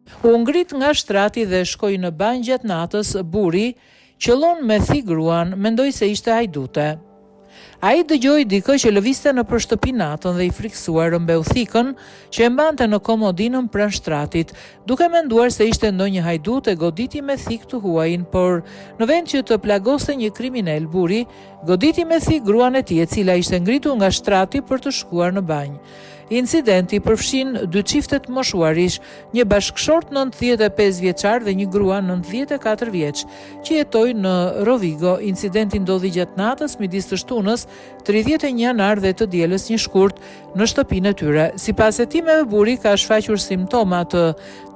U ngrit nga shtrati dhe shkoi në banjë gjatë natës. Burri qëllon me thik gruan, mendoi se ishte hajdute. Ai dëgjoi dikë që lëvizte nëpër shtëpi natën dhe i friksuar rrëmbeu thikën që e mbante në komodinën pranë shtраtit, duke menduar se ishte ndonjë hajdut e goditi me thik të huajin, por në vend që të plagoste një kriminal, burri goditi me thik gruan e tij, e cila ishte ngritur nga shtrati për të shkuar në banjë. Incidenti përfshin dy çiftet moshuarish, një bashkëshort 95 vjeçar dhe një grua 94 vjeç, që jetojnë në Rovigo. Incidenti ndodhi gjatë natës midis të shtunës 31 janar dhe të dielës një shkurt në shtëpinë e tyre. Sipas hetimeve, burri ka shfaqur simptoma të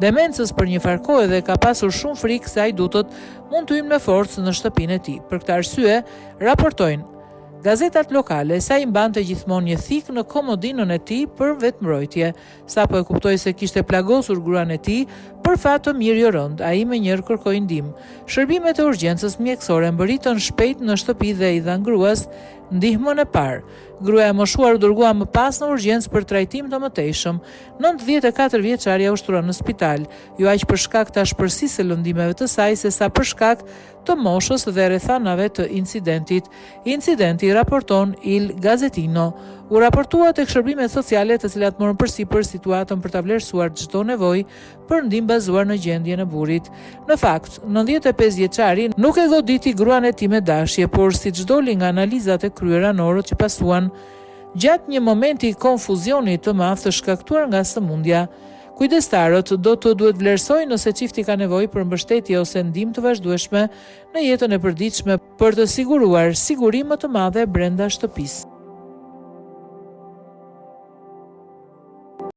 demencës për një farë kohë dhe ka pasur shumë frikë se hajdutët mund të hyjnë me forcë në shtëpinë e tij. Për këtë arsye, raportojnë gazetat lokale se ai mbante gjithmonë një thik në komodinën e tij për vetmbrojtje. Sapo e kuptoi se kishte plagosur gruan e tij, për fat të mirë jo rënd, ai menjëherë kërkoi ndihmë. Shërbimet e urgjencës mjekësore mbërritën shpejt në shtëpi dhe i dhan gruas ndihmën e parë. Gruaja e moshuar u dërgua më pas në urgjencë për trajtim të mëtejshëm. 94 vjeçaria u shtrua në spital, jo aq për shkak të ashpërsisë së lëndimeve të saj, sesa për shkak të moshës dhe rrethanave të incidentit. Incidenti, raporton Il Gazetino, u raportua tek shërbimet sociale, të cilat morën përsipër situatën për ta vlerësuar çdo nevojë për ndihmë bazuar në gjendjen e burrit. Në fakt, 95 vjeçari nuk e goditi gruan e tij me dashje, por siç doli nga analizat e kryera në orët që pasuan gjatë një momenti konfuzioni të madh të shkaktuar nga sëmundja. Kujdestarët do të duhet vlerësojnë nëse çifti ka nevojë për mbështetje ose ndihmë të vazhdueshme në jetën e përditshme për të siguruar siguri më të madhe brenda shtëpisë.